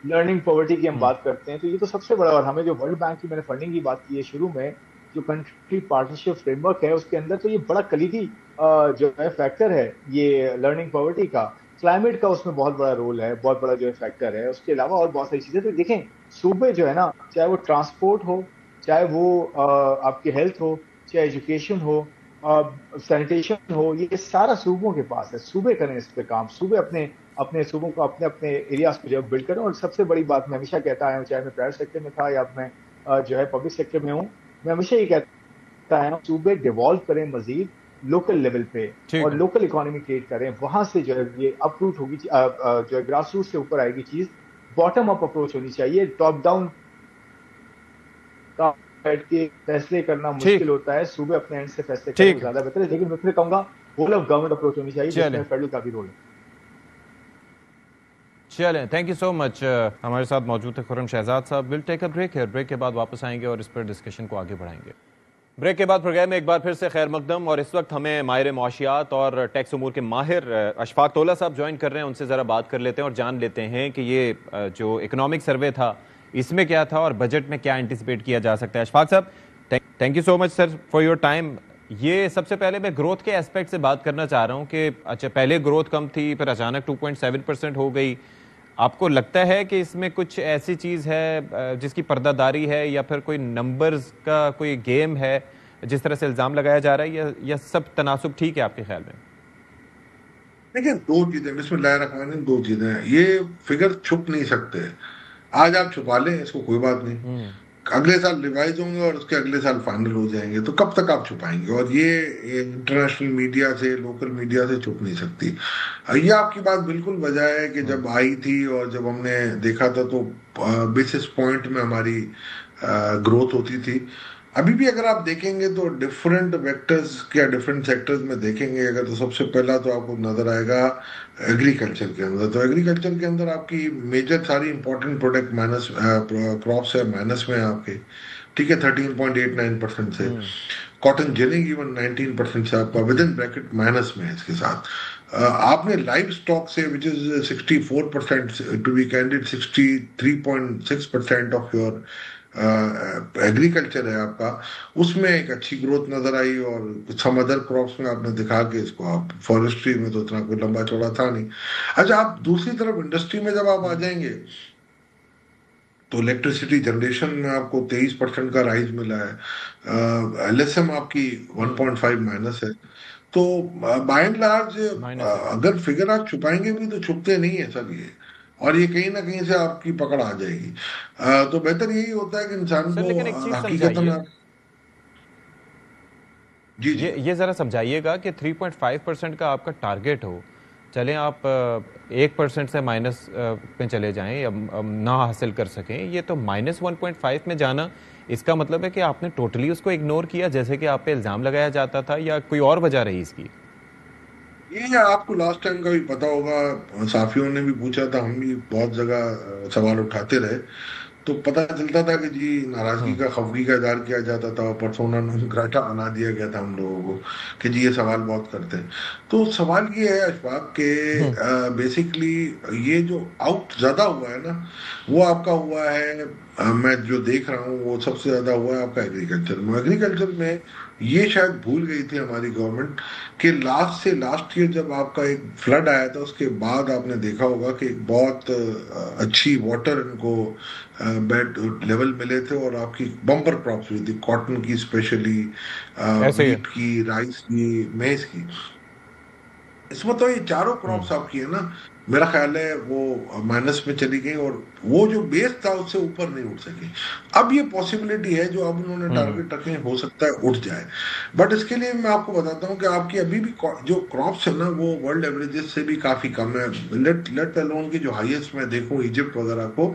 लर्निंग पॉवर्टी की हम बात करते हैं, तो ये तो सबसे बड़ा। और हमें जो वर्ल्ड बैंक की मैंने फंडिंग की बात की है शुरू में, जो कंट्री पार्टनरशिप फ्रेमवर्क है, उसके अंदर तो ये बड़ा कलीदी जो है फैक्टर है ये लर्निंग पॉवर्टी का। क्लाइमेट का उसमें बहुत बड़ा रोल है, बहुत बड़ा जो है फैक्टर है। उसके अलावा और बहुत सारी चीजें। तो देखें सूबे जो है ना, चाहे वो ट्रांसपोर्ट हो, चाहे वो आपकी हेल्थ हो, चाहे एजुकेशन हो, सैनिटेशन हो, ये सारा सूबों के पास है। सूबे करें इस पे काम, सूबे अपने सूबों को, अपने एरियाज को जो बिल्ड करें। और सबसे बड़ी बात मैं हमेशा कहता आया हूँ, चाहे मैं प्राइवेट सेक्टर में था या मैं जो है पब्लिक सेक्टर में हूँ, मैं हमेशा ये कहता है सूबे डिवॉल्व करें मजीद लोकल लेवल पे, और लोकल इकोनॉमी क्रिएट करें। वहां से जो है ये अपरूट होगी, जो है ग्रास रूट से ऊपर आएगी चीज। बॉटम अप अप्रोच होनी चाहिए, टॉप डाउन का बैठ के फैसले करना मुश्किल होता है। सूबे अपने एंड से फैसले करें ज्यादा बेहतर है। लेकिन मैं फिर कहूंगा होल ऑफ गवर्नमेंट अप्रोच होनी चाहिए, जिसमें फेडरल का भी रोल है। चलें, थैंक यू सो मच। हमारे साथ मौजूद है खुर्रम शहजाद साहब। विल टेक अ ब्रेक है, ब्रेक के बाद वापस आएंगे और इस पर डिस्कशन को आगे बढ़ाएंगे। ब्रेक के बाद प्रोग्राम में एक बार फिर से खैर मकदम, और इस वक्त हमें माहिर मुआशियात और टैक्स उमूर के माहिर अशफाक तोला साहब ज्वाइन कर रहे हैं। उनसे ज़रा बात कर लेते हैं और जान लेते हैं कि ये जो इकोनॉमिक सर्वे था इसमें क्या था और बजट में क्या एंटिसिपेट किया जा सकता है। अशफाक साहब, thank you so much sir for your time. ये सबसे पहले मैं ग्रोथ के एस्पेक्ट से बात करना चाह रहा हूँ कि अच्छा, पहले ग्रोथ कम थी, फिर अचानक 2.7% हो गई। आपको लगता है कि इसमें कुछ ऐसी चीज़ है जिसकी पर्दादारी है, या फिर कोई नंबर्स का कोई गेम है जिस तरह से इल्ज़ाम लगाया जा रहा है, या सब तनासुब ठीक है आपके ख्याल में? देखिए, दो चीजें बिस्मिल्लाहिर्रहमानिर्रहीम, दो चीजें हैं। ये फिगर छुप नहीं सकते। आज आप छुपा लें, इसको कोई बात नहीं, अगले साल रिवाइज होंगे और उसके अगले साल फाइनल हो जाएंगे, तो कब तक आप छुपाएंगे? और ये इंटरनेशनल मीडिया से, लोकल मीडिया से छुप नहीं सकती। ये आपकी बात बिल्कुल वजह है कि जब आई थी और जब हमने देखा था तो बेसिस पॉइंट में हमारी ग्रोथ होती थी। अभी भी अगर आप देखेंगे तो डिफरेंट वेक्टर्स या डिफरेंट सेक्टर्स में देखेंगे अगर, तो सबसे पहला तो आपको नजर आएगा एग्रीकल्चर के अंदर। तो एग्रीकल्चर के अंदर आपकी मेजर सारी इंपॉर्टेंट प्रोडक्ट माइनस क्रॉप्स है, माइनस में आपके, ठीक है, 13.89% से। कॉटन जिनिंग इवन 19% से आपका विद इन ब्रैकेट माइनस में है। इसके साथ आपने लाइव स्टॉक से which is 64%, to be candid 63.6% of your agriculture है आपका, उसमें एक अच्छी ग्रोथ नजर आई। और सम अदर क्रॉप्स में आपने दिखा के इसको, आप फॉरेस्ट्री में तो उतना कोई लंबा चौड़ा था नहीं। अच्छा, आप दूसरी तरफ इंडस्ट्री में जब आप आ जाएंगे तो इलेक्ट्रिसिटी जनरेशन में आपको 23% का राइज मिला है। एलएसएम आपकी 1.5 माइनस है। तो बाय एंड लार्ज अगर फिगर आप छुपाएंगे भी तो छुपते नहीं है सब ये, और ये कहीं ना कहीं से आपकी पकड़ आ जाएगी। तो बेहतर यही होता है कि इंसान को हकीकतन जी ये जरा समझाइएगा कि 3.5% का आपका टारगेट हो, चलें आप 1% से माइनस में चले जाएं या ना हासिल कर सकें, ये तो -1.5 में जाना, इसका मतलब है कि आपने टोटली उसको इग्नोर किया जैसे कि आप पे इल्ज़ाम लगाया जाता था, या कोई और वजह रही इसकी? ये आपको लास्ट टाइम का भी पता होगा, साफियों ने भी पूछा था, हम भी बहुत जगह सवाल उठाते रहे, तो पता चलता था कि जी नाराजगी का, खफगी का इज़हार किया जाता था, पर्सोना नॉन ग्राटा बना दिया गया था हम लोगों को कि जी ये सवाल बहुत करते हैं। तो सवाल ये है अशफाक के बेसिकली ये जो आउट ज्यादा हुआ है ना, वो आपका हुआ है, मैं जो देख रहा हूँ वो सबसे ज्यादा हुआ है आपका एग्रीकल्चर में। एग्रीकल्चर में ये शायद भूल गई थी हमारी गवर्नमेंट कि लास्ट ईयर जब आपका एक फ्लड आया था उसके बाद आपने देखा होगा कि एक बहुत अच्छी वाटर इनको बेड लेवल मिले थे और आपकी बम्पर क्रॉप्स हुई थी, कॉटन की स्पेशली, वीट की, राइस की, मेज की। इसमें तो ये चारों क्रॉप्स आपकी है ना, मेरा ख्याल है वो माइनस में चली गई और वो जो बेस था उससे ऊपर नहीं उठ सकी। अब ये पॉसिबिलिटी है जो अब उन्होंने टारगेट रखे हैं, हो सकता है उठ जाए, बट इसके लिए मैं आपको बताता हूँ कि आपकी अभी भी जो क्रॉप्स है ना वो वर्ल्ड एवरेजेस से भी काफी कम है। लेट अलोन की जो हाईएस्ट मैं देखूँ इजिप्ट वगैरह को,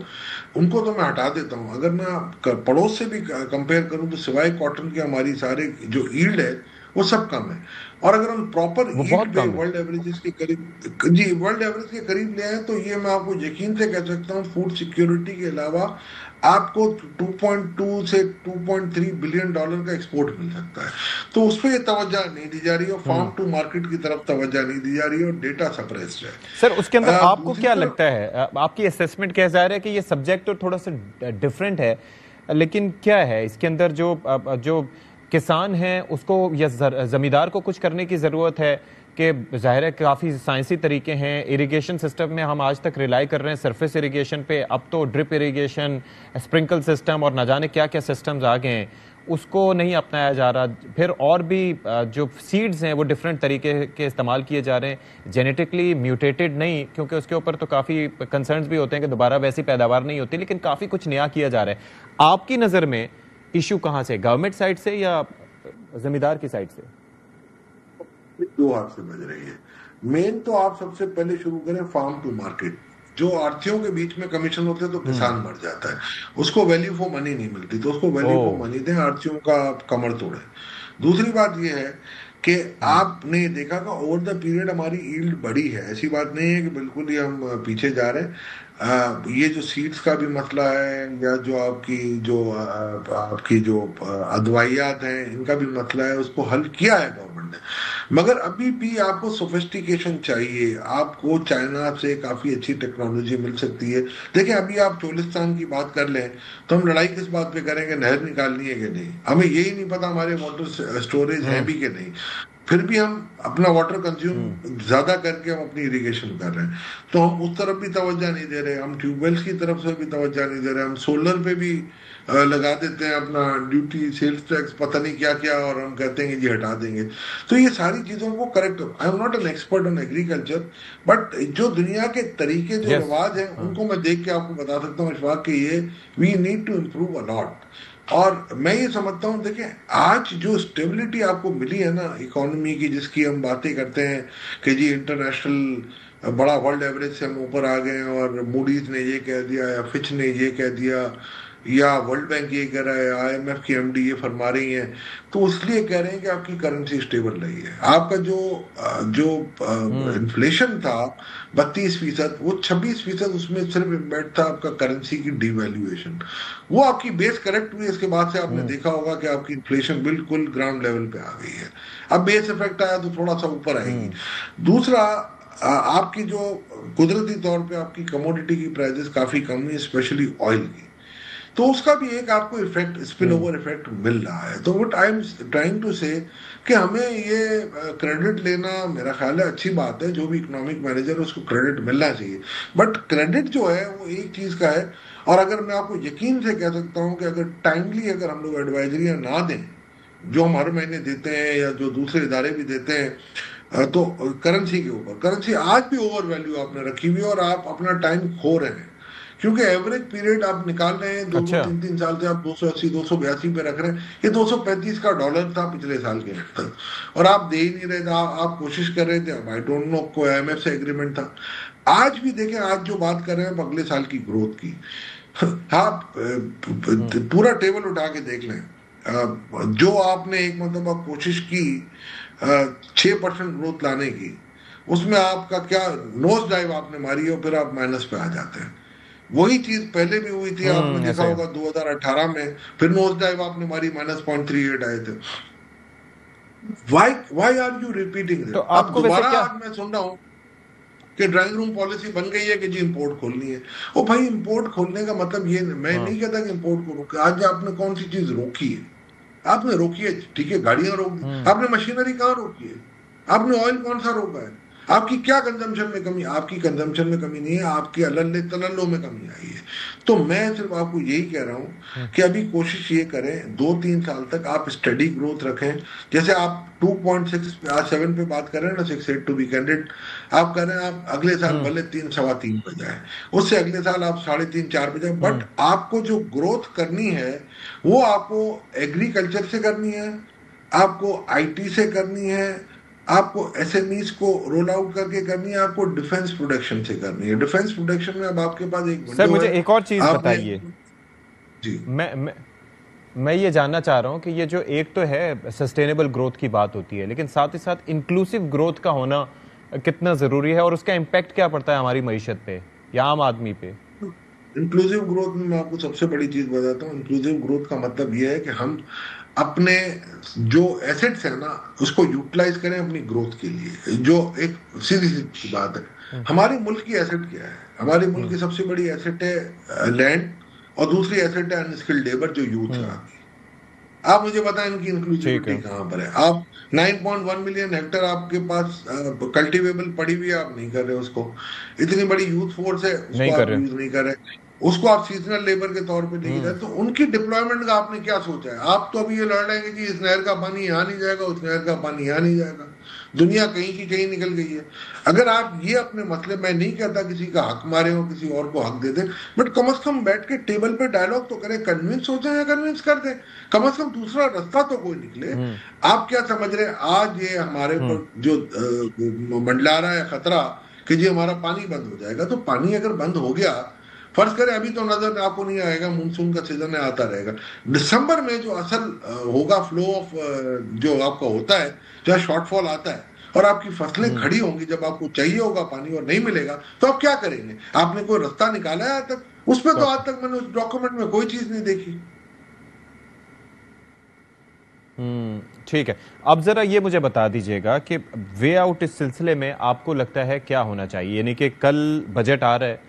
उनको तो मैं हटा देता हूँ। अगर मैं पड़ोस से भी कंपेयर करूँ तो सिवाय कॉटन के हमारी सारे जो ईल्ड है वो सब कम है। और अगर हम प्रॉपर वर्ल्ड एवरेजेस के करीब, जी वर्ल्ड एवरेज के करीब ले आए तो ये मैं आपको यकीन से कह सकता हूँ फूड सिक्योरिटी के अलावा आपको 2.2 से 2.3 बिलियन डॉलर का एक्सपोर्ट मिल सकता है। तो उस पर तवज्जो नहीं दी जा रही है, फार्म टू मार्केट की तरफ तवज्जो नहीं दी जा रही है और डेटा सप्रेस्ड है। सर उसके अंदर आपको क्या लगता है, आपकी असेसमेंट क्या जा रहा है कि ये सब्जेक्ट तो थोड़ा सा डिफरेंट है, लेकिन क्या है इसके अंदर जो किसान हैं उसको या जमींदार को कुछ करने की ज़रूरत है कि ज़ाहिर है काफ़ी साइंसी तरीके हैं। इरिगेशन सिस्टम में हम आज तक रिलाई कर रहे हैं सरफेस इरिगेशन पे, अब तो ड्रिप इरिगेशन, स्प्रिंकल सिस्टम और ना जाने क्या क्या सिस्टम्स आ गए हैं, उसको नहीं अपनाया जा रहा। फिर और भी जो सीड्स हैं वो डिफरेंट तरीके के इस्तेमाल किए जा रहे हैं, जेनेटिकली म्यूटेटेड नहीं, क्योंकि उसके ऊपर तो काफ़ी कंसर्न्स भी होते हैं कि दोबारा वैसी पैदावार नहीं होती, लेकिन काफ़ी कुछ नया किया जा रहा है। आपकी नज़र में इशू कहां से, गवर्नमेंट साइड से या जमींदार की साइड से? दो हाथ से बज रही है। मेन तो आप सबसे पहले शुरू करें फार्म टू मार्केट। जो आड़तियों के बीच में कमीशन होते हैं तो किसान मर जाता है, उसको वैल्यू फॉर मनी नहीं मिलती, तो उसको वैल्यू फॉर मनी दें, आड़तियों का कमर तोड़े। दूसरी बात यह है कि आपने देखा कि ओवर द पीरियड हमारी ईल्ड बढ़ी है, ऐसी बात नहीं है कि बिल्कुल ही हम पीछे जा रहे हैं। ये जो सीड्स का भी मसला है, या जो आपकी जो अदवाइयात हैं, इनका भी मसला है, उसको हल किया है गवर्नमेंट ने। मगर अभी भी आपको सोफिस्टिकेशन चाहिए। आपको चाइना से काफी अच्छी टेक्नोलॉजी मिल सकती है। देखिए, अभी आप चोलिस्तान की बात कर लें तो हम लड़ाई किस बात पे करेंगे, नहर निकालनी है कि नहीं। हमें यही नहीं पता हमारे वाटर स्टोरेज है भी कि नहीं, फिर भी हम अपना वाटर कंज्यूम ज्यादा करके हम अपनी इरिगेशन कर रहे हैं। तो हम उस तरफ भी तवज्जो नहीं दे रहे, हम ट्यूबवेल्स की तरफ से भी तवज्जो नहीं दे रहे, हम सोलर पे भी लगा देते हैं अपना ड्यूटी, सेल्स टैक्स, पता नहीं क्या क्या, और हम कहते हैं कि जी हटा देंगे। तो ये सारी चीजों को correct, I am not an expert on agriculture, but जो दुनिया के तरीके, जो रिवाज हैं, उनको मैं देख के आपको बता सकता हूँ इशफाक कि ये we need to improve a lot. और मैं ये समझता हूँ, देखिए आज जो स्टेबिलिटी आपको मिली है ना इकोनॉमी की, जिसकी हम बातें करते हैं कि जी इंटरनेशनल बड़ा वर्ल्ड एवरेज से हम ऊपर आ गए हैं, और मूडीज ने ये कह दिया, या फिच ने ये कह दिया, या वर्ल्ड बैंक ये कह रहा है, आईएमएफ की एमडी ये फरमा रही है, तो इसलिए कह रहे हैं कि आपकी करेंसी स्टेबल रही है। आपका जो जो इन्फ्लेशन था 32%, वो 26%, उसमें सिर्फ इम्पैक्ट था आपका करेंसी की डिवैल्यूएशन। वो आपकी बेस करेक्ट हुई, इसके बाद से आपने देखा होगा कि आपकी इन्फ्लेशन बिल्कुल ग्राउंड लेवल पे आ गई है। अब बेस इफेक्ट आया तो थोड़ा सा ऊपर आएगी। दूसरा, आपकी जो कुदरती तौर पे आपकी कमोडिटी की प्राइसेस काफी कम है, स्पेशली ऑयल की, तो उसका भी एक आपको इफेक्ट, स्पिल ओवर इफेक्ट मिल रहा है। तो what I am trying to say कि हमें ये क्रेडिट लेना, मेरा ख्याल है अच्छी बात है, जो भी इकोनॉमिक मैनेजर है उसको क्रेडिट मिलना चाहिए, बट क्रेडिट जो है वो एक चीज का है। और अगर मैं आपको यकीन से कह सकता हूँ कि अगर टाइमली अगर हम लोग एडवाइजरियां ना दें, जो हम हर महीने देते हैं या जो दूसरे इदारे भी देते हैं, तो करेंसी के ऊपर, करेंसी आज भी ओवर वैल्यू आपने रखी हुई है और आप अपना टाइम खो रहे हैं, क्योंकि एवरेज पीरियड आप निकाल रहे हैं, 2-3 साल से आप 280 282 पे रख रहे हैं। ये 235 का डॉलर था पिछले साल के अंत तक, और आप दे ही नहीं रहे थे। आप कोशिश कर रहे थे, आई डोंट नो कोई आईएमएफ से एग्रीमेंट था। आज भी देखें, आज जो बात कर रहे हैं अगले साल की ग्रोथ की, आप पूरा टेबल उठा के देख लें, जो आपने एक मतलब कोशिश की 6% ग्रोथ लाने की, उसमें आपका क्या नोज डाइव आपने मारी है, और फिर आप माइनस पे आ जाते हैं। वही चीज पहले भी हुई थी, आपने देखा होगा 2018 में, फिर नोज डाइव आपने मारी, -0.38 आए थे। Why are you repeating this? अब दोबारा आज मैं सुन रहा हूँ कि ड्राइंग रूम पॉलिसी बन गई है कि जी इंपोर्ट खोलनी है। ओ भाई, इंपोर्ट खोलने का मतलब ये, मैं नहीं कहता कि इंपोर्ट को रोके। आज आपने कौन सी चीज रोकी है? आपने रोकी है, ठीक है, गाड़ियां रोक दी, आपने मशीनरी कहाँ रोकी है? आपने ऑयल कौन सा रोका है? आपकी क्या कंजम्पशन में कमी? आपकी कंजम्पशन में कमी नहीं है, आपकी अल्ले तलल्लो में कमी आई है। तो मैं सिर्फ आपको यही कह रहा हूं कि अभी कोशिश ये करें, 2-3 साल तक आप स्टडी ग्रोथ रखें। जैसे आप 2.67 पे बात कर रहे हैं ना, 6.8 टू बी कैंडिड, आप कह रहे हैं आप अगले साल भले 3-3.25 पे जाए, उससे अगले साल आप 3.5-4 पे जाए, बट आपको जो ग्रोथ करनी है वो आपको एग्रीकल्चर से करनी है, आपको आईटी से करनी है, आपको एसएमईज को रोल आउट करके करनी है, आपको डिफेंस प्रोडक्शन से करनी है। डिफेंस प्रोडक्शन में अब आपके पास एक सर, मुझे एक और चीज बताइए जी। मैं ये जानना चाह रहा हूं कि ये जो एक तो है सस्टेनेबल ग्रोथ की बात होती है, लेकिन साथ ही साथ इंक्लूसिव ग्रोथ का होना कितना जरूरी है, और उसका इम्पैक्ट क्या पड़ता है हमारी मईशत पे या आम आदमी पे? इंक्लूसिव ग्रोथ में मैं आपको सबसे बड़ी चीज बताता हूँ। इंक्लूसिव ग्रोथ का मतलब यह है कि हम अपने जो एसेट्स है ना, उसको यूटिलाइज करें अपनी ग्रोथ के लिए। जो एक सीधी सी बात है, हमारे मुल्क की एसेट क्या है? हमारे मुल्क की सबसे बड़ी एसेट है लैंड, और दूसरी एसेट है अनस्किल्ड लेबर, जो यूथ है। आप मुझे बताएं इनकी इंक्लूसिविटी कहाँ पर है? आप 9.1 मिलियन हेक्टेयर आपके पास कल्टीवेबल पड़ी हुई है, आप नहीं कर रहे उसको। इतनी बड़ी यूथ फोर्स है, उसको आप यूज नहीं कर रहे, उसको आप सीजनल लेबर के तौर पे नहीं रहे। तो उनकी डिप्लॉयमेंट का आपने क्या सोचा है? आप तो अभी ये लड़ रहे हैं कि जी इस नहर का पानी यहाँ नहीं जाएगा, उस नहर का पानी यहाँ नहीं जाएगा। दुनिया कहीं की कहीं निकल गई है। अगर आप ये अपने मसले, मैं नहीं कहता किसी का हक मारे हो, किसी और को हक दे दें, बट कम से कम बैठ के टेबल पे डायलॉग तो करें। कन्विंस हो जाए या कन्विंस कर दें, कम से कम दूसरा रास्ता तो कोई निकले। आप क्या समझ रहे हैं आज ये हमारे ऊपर जो मंडला रहा है खतरा कि जी हमारा पानी बंद हो जाएगा? तो पानी अगर बंद हो गया, फर्ज करें अभी तो नजर आपको नहीं आएगा, मानसून का सीजन है, आता रहेगा। दिसंबर में जो असल होगा फ्लो ऑफ जो आपका होता है, जो शॉर्टफॉल आता है, और आपकी फसलें खड़ी होंगी, जब आपको चाहिए होगा पानी और नहीं मिलेगा तो आप क्या करेंगे? आपने कोई रास्ता निकाला है आज तक? उसमें तो आज तक मैंने उस डॉक्यूमेंट में कोई चीज नहीं देखी। ठीक है, अब जरा ये मुझे बता दीजिएगा कि वे आउट इस सिलसिले में आपको लगता है क्या होना चाहिए? यानी कि कल बजट आ रहा है,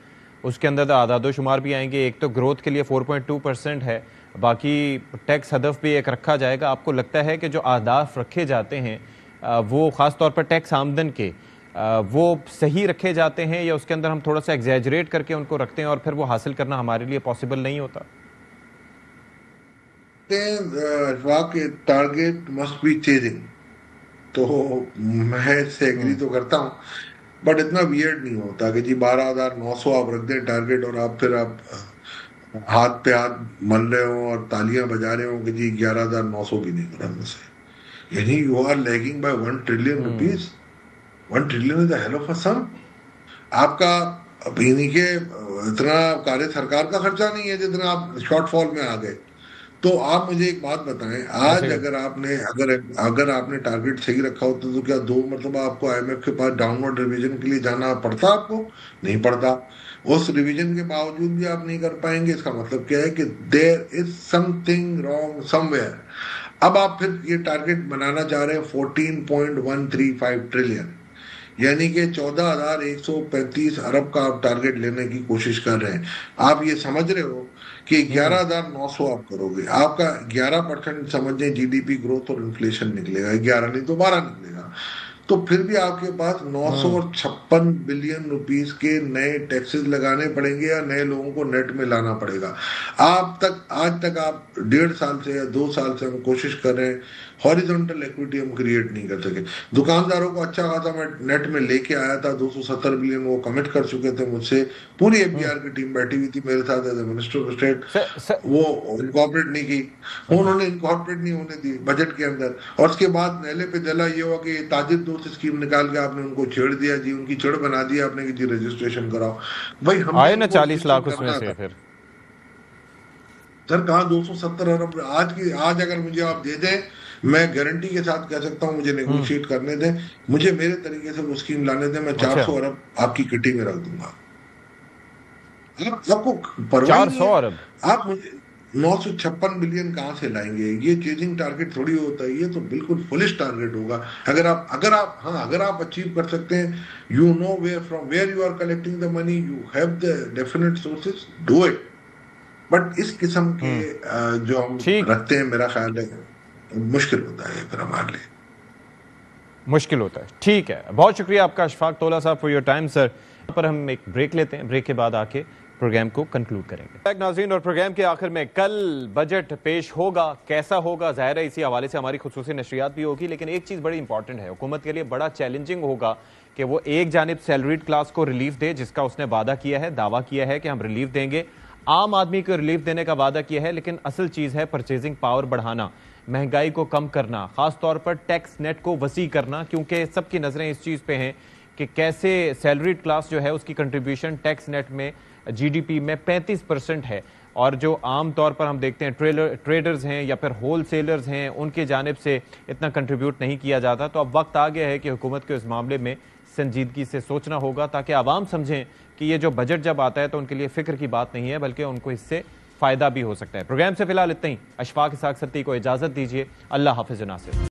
उसके अंदर आदादोशुमार भी आएंगे। एक तो ग्रोथ के लिए 4.2% है, बाकी टैक्स हदफ भी एक रखा जाएगा। आपको लगता है कि जो अहदाफ रखे जाते हैं वो ख़ास तौर पर टैक्स आमदन के वो सही रखे जाते हैं, या उसके अंदर हम थोड़ा सा एग्जैजरेट करके उनको रखते हैं और फिर वो हासिल करना हमारे लिए पॉसिबल नहीं होता? टारगेट मस्ट बी चेजिंग, तो मैं इससे एग्री तो करता हूँ, बट इतना वियर्ड नहीं होता कि जी 12,900 आप रख दें टारगेट और आप फिर आप हाथ पे हाथ मल रहे हो और तालियां बजा रहे हो कि जी 11,900 भी नहीं करा मुझसे। यानी you are lagging by 1 trillion rupees. 1 trillion is a hell of a sum. आपका यानी कि इतना कार्य सरकार का खर्चा नहीं है जितना आप शॉर्टफॉल में आ गए। तो आप मुझे एक बात बताएं, आज अगर आपने टारगेट सही रखा होता तो क्या दो मतलब आपको आईएमएफ के पास डाउनवर्ड रिवीजन के लिए जाना पड़ता? आपको नहीं पड़ता। उस रिवीजन के बावजूद भी आप नहीं कर पाएंगे, इसका मतलब क्या है कि there is something wrong somewhere. अब आप फिर ये टारगेट बनाना चाह रहे हैं 14.135 ट्रिलियन, यानी कि 14,135 अरब का आप टारगेट लेने की कोशिश कर रहे हैं। आप ये समझ रहे हो कि 11,900 आप करोगे, आपका 11% समझें जीडीपी ग्रोथ और इन्फ्लेशन निकलेगा, 11 नहीं तो 12 निकलेगा, तो फिर भी आपके पास 956 बिलियन रुपीस के नए टैक्सेस लगाने पड़ेंगे या नए लोगों को नेट में लाना पड़ेगा। आज तक आप 1.5 साल से या 2 साल से हम कोशिश कर रहे हैं, हॉरिजॉन्टल इक्विटी हम क्रिएट नहीं कर सके। दुकानदारों को अच्छा खासा मैं नेट में लेके आया था, 270 बिलियन वो कमिट कर चुके थे मुझसे। पूरी एफबीआर की टीम बैठी हुई थी मेरे साथ एज मिनिस्टर ऑफ स्टेट, वो इनकॉर्पोरेट नहीं की, उन्होंने इनकॉर्पोरेट नहीं होने दी बजट के अंदर। और उसके बाद नहले पे जला ये हुआ कि ताजिर दोस्त स्कीम निकाल के आपने उनको छेड़ दिया जी, उनकी चढ़ बना दिया आपने कि जी रजिस्ट्रेशन कराओ। भाई हम आए ना 40 लाख उसमें से, फिर सर कहाँ 270 अरब आज अगर मुझे आप दे दें, मैं गारंटी के साथ कह सकता हूं, मुझे नेगोशिएट करने दें, मुझे मेरे तरीके से वो स्कीम लाने दें, मैं 400 अरब आपकी किटी में रख दूंगा। आपको परवाह 400 अरब आप मुझे 956 बिलियन कहां से लाएंगे? ये चेजिंग टारगेट थोड़ी होता है, ये तो बिल्कुल फुलिश टारगेट होगा। अगर आप अचीव कर सकते हैं, you know where you are collecting the money, you have the definite sources, do it. But इस किस्म के जो हम रखते हैं, मेरा ख्याल है मुश्किल होता है, फिर हमारे लिए मुश्किल होता है। ठीक है, बहुत शुक्रिया आपका अशफाक तोला साहब फॉर योर टाइम सर। पर हम एक ब्रेक लेते हैं, ब्रेक के बाद आके प्रोग्राम को कंक्लूड करेंगे। नाज़रीन, और प्रोग्राम के आखिर में कल बजट पेश होगा, कैसा होगा, जाहिर है इसी हवाले से हमारी खुसूसी नशरियात भी होगी। लेकिन एक चीज़ बड़ी इंपॉर्टेंट है, हुकूमत के लिए बड़ा चैलेंजिंग होगा कि वो एक जानिब सैलरीड क्लास को रिलीफ दे, जिसका उसने वादा किया है, दावा किया है कि हम रिलीफ देंगे, आम आदमी को रिलीफ देने का वादा किया है, लेकिन असल चीज़ है परचेजिंग पावर बढ़ाना, महंगाई को कम करना, खास तौर पर टैक्स नेट को वसी करना, क्योंकि सबकी नजरें इस चीज पे हैं कि कैसे सैलरीड क्लास जो है उसकी कंट्रीब्यूशन टैक्स नेट में जीडीपी में 35% है, और जो आम तौर पर हम देखते हैं ट्रेडर्स हैं या फिर होल सेलर्स हैं, उनकी जानिब से इतना कंट्रीब्यूट नहीं किया जाता। तो अब वक्त आ गया है कि हुकूमत को इस मामले में संजीदगी से सोचना होगा, ताकि आवाम समझें कि ये जो बजट जब आता है तो उनके लिए फिक्र की बात नहीं है, बल्कि उनको इससे फायदा भी हो सकता है। प्रोग्राम से फिलहाल इतना ही। अशफाक इसाक सत्ती को इजाजत दीजिए। अल्लाह हाफिज नासिर।